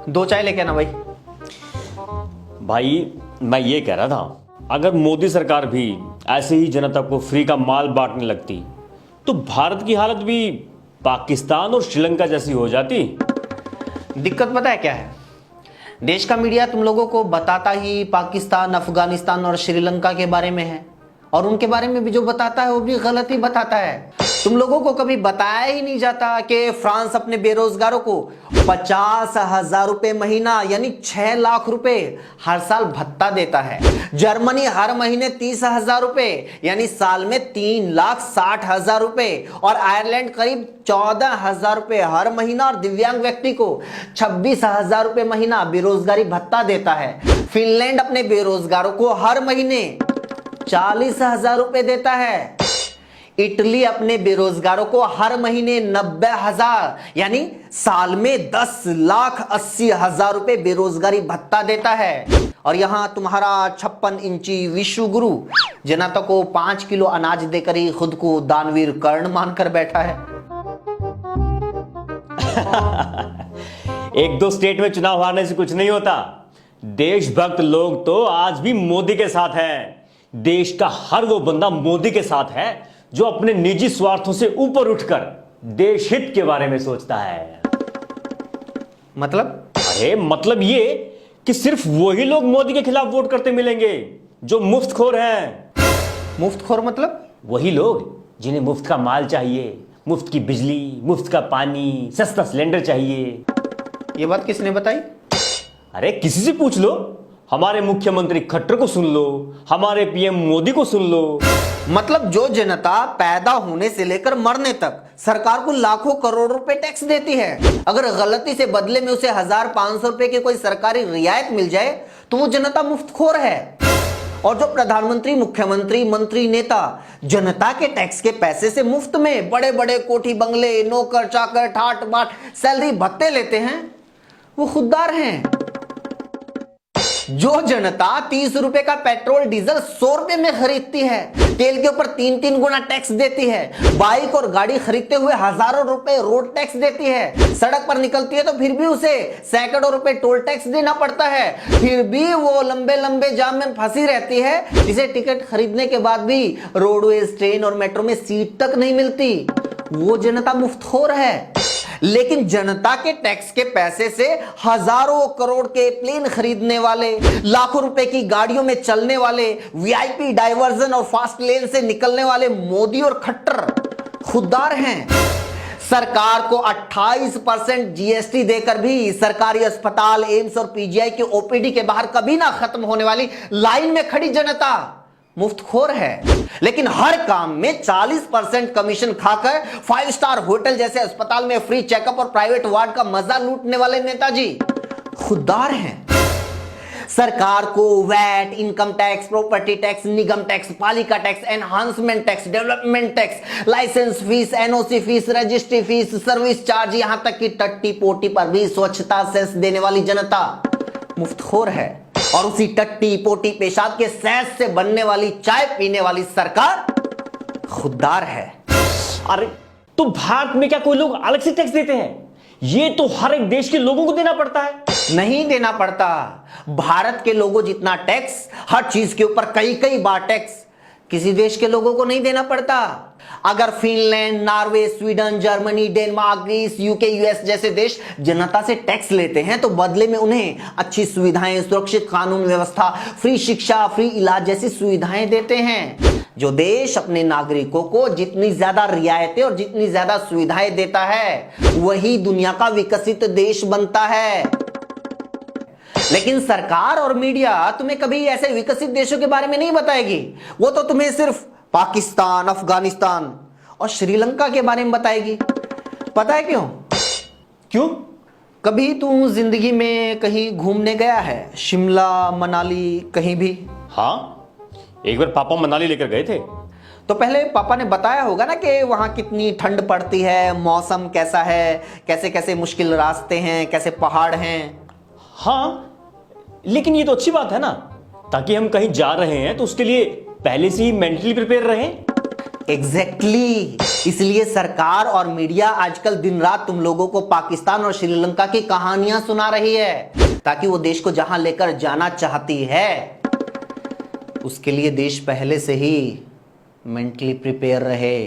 दो चाय लेके आना भाई। भाई मैं ये कह रहा था, अगर मोदी सरकार भी ऐसे ही जनता को फ्री का माल बांटने लगती तो भारत की हालत भी पाकिस्तान और श्रीलंका जैसी हो जाती। दिक्कत पता है क्या है? देश का मीडिया तुम लोगों को बताता ही पाकिस्तान, अफगानिस्तान और श्रीलंका के बारे में है, और उनके बारे में भी जो बताता है वो भी गलत ही बताता है। तुम लोगों को कभी बताया ही नहीं जाता कि फ्रांस अपने बेरोजगारों को 50,000 रुपए महीना यानी 6 लाख रुपए हर साल भत्ता देता है। जर्मनी हर महीने 30,000 रुपए यानी साल में 3,60,000 रुपए, और आयरलैंड करीब 14,000 रुपए हर महीना, और दिव्यांग व्यक्ति को 26,000 रुपए महीना बेरोजगारी भत्ता देता है। फिनलैंड अपने बेरोजगारों को हर महीने 40,000 रुपए देता है। इटली अपने बेरोजगारों को हर महीने 90,000 यानी साल में 10,80,000 रुपए बेरोजगारी भत्ता देता है। और यहां तुम्हारा 56 इंची विश्व गुरु जनता को 5 किलो अनाज देकर ही खुद को दानवीर कर्ण मानकर बैठा है। एक दो स्टेट में चुनाव हारने से कुछ नहीं होता। देशभक्त लोग तो आज भी मोदी के साथ हैं। देश का हर वो बंदा मोदी के साथ है जो अपने निजी स्वार्थों से ऊपर उठकर देश हित के बारे में सोचता है। मतलब? अरे मतलब ये कि सिर्फ वही लोग मोदी के खिलाफ वोट करते मिलेंगे जो मुफ्तखोर हैं। मुफ्तखोर मतलब? वही लोग जिन्हें मुफ्त का माल चाहिए, मुफ्त की बिजली, मुफ्त का पानी, सस्ता सिलेंडर चाहिए। ये बात किसने बताई? अरे किसी से पूछ लो। हमारे मुख्यमंत्री खट्टर को सुन लो, हमारे पीएम मोदी को सुन लो। मतलब जो जनता पैदा होने से लेकर मरने तक सरकार को लाखों करोड़ रुपए टैक्स देती है, अगर गलती से बदले में उसे 1,500 रुपए की कोई सरकारी रियायत मिल जाए तो वो जनता मुफ्तखोर है। और जो प्रधानमंत्री, मुख्यमंत्री, मंत्री, नेता जनता के टैक्स के पैसे से मुफ्त में बड़े बड़े कोठी बंगले, नौकर चाकर, ठाट बाट, सैलरी भत्ते लेते हैं, वो खुददार हैं। जो जनता 30 रुपए का पेट्रोल डीजल 100 रुपए में खरीदती है, तेल के ऊपर 3-3 गुना टैक्स देती है, बाइक और गाड़ी खरीदते हुए हजारों रुपए रोड टैक्स देती है, सड़क पर निकलती है तो फिर भी उसे सैकड़ों रुपए टोल टैक्स देना पड़ता है, फिर भी वो लंबे लंबे जाम में फंसी रहती है, जिसे टिकट खरीदने के बाद भी रोडवेज, ट्रेन और मेट्रो में सीट तक नहीं मिलती, वो जनता मुफ्तखोर है। लेकिन जनता के टैक्स के पैसे से हजारों करोड़ के प्लेन खरीदने वाले, लाखों रुपए की गाड़ियों में चलने वाले, वीआईपी डाइवर्जन और फास्ट लेन से निकलने वाले मोदी और खट्टर खुददार हैं। सरकार को 28% जीएसटी देकर भी सरकारी अस्पताल, एम्स और पीजीआई के ओपीडी के बाहर कभी ना खत्म होने वाली लाइन में खड़ी जनता मुफ्तखोर है। लेकिन हर काम में 40% कमीशन खाकर 5 स्टार होटल जैसे अस्पताल में फ्री चेकअप और प्राइवेट वार्ड का मजा लूटने वाले नेताजी खुददार हैं। सरकार को VAT, income tax, property tax, निगम टैक्स, पालिका tax, enhancement tax, development tax, licence fees, NOC fees, registry fees, service charge, यहां तक कि टट्टी पोटी पर भी स्वच्छता सेस देने वाली जनता मुफ्तखोर है। और उसी टट्टी पोटी पेशाब के सेस से बनने वाली चाय पीने वाली सरकार खुददार है। अरे तो भारत में क्या कोई लोग अलग से टैक्स देते हैं? ये तो हर एक देश के लोगों को देना पड़ता है। नहीं देना पड़ता। भारत के लोगों जितना टैक्स, हर चीज के ऊपर कई कई बार टैक्स किसी देश के लोगों को नहीं देना पड़ता। अगर Finland, Norway, Sweden, Germany, Denmark, Greece, UK, US जैसे देश जनता से टैक्स लेते हैं तो बदले में उन्हें अच्छी सुविधाएं, सुरक्षित कानून व्यवस्था, फ्री शिक्षा, फ्री इलाज जैसी सुविधाएं देते हैं। जो देश अपने नागरिकों को जितनी ज्यादा रियायतें और जितनी ज्यादा सुविधाएं देता है वही दुनिया का विकसित देश बनता है। लेकिन सरकार और मीडिया तुम्हें कभी ऐसे विकसित देशों के बारे में नहीं बताएगी। वो तो तुम्हें सिर्फ पाकिस्तान, अफगानिस्तान और श्रीलंका के बारे में बताएगी। पता है क्यों? क्यों? कभी तू जिंदगी में कहीं घूमने गया है? शिमला, मनाली, कहीं भी? हाँ, एक बार पापा मनाली लेकर गए थे। तो पहले पापा ने बताया होगा ना कि वहां कितनी ठंड पड़ती है, मौसम कैसा है, कैसे कैसे मुश्किल रास्ते हैं, कैसे पहाड़ हैं। हाँ, लेकिन ये तो अच्छी बात है ना, ताकि हम कहीं जा रहे हैं तो उसके लिए पहले से ही मेंटली प्रिपेयर रहें। एग्जैक्टली इसलिए सरकार और मीडिया आजकल दिन रात तुम लोगों को पाकिस्तान और श्रीलंका की कहानियां सुना रही है, ताकि वो देश को जहां लेकर जाना चाहती है उसके लिए देश पहले से ही मेंटली प्रिपेयर रहे।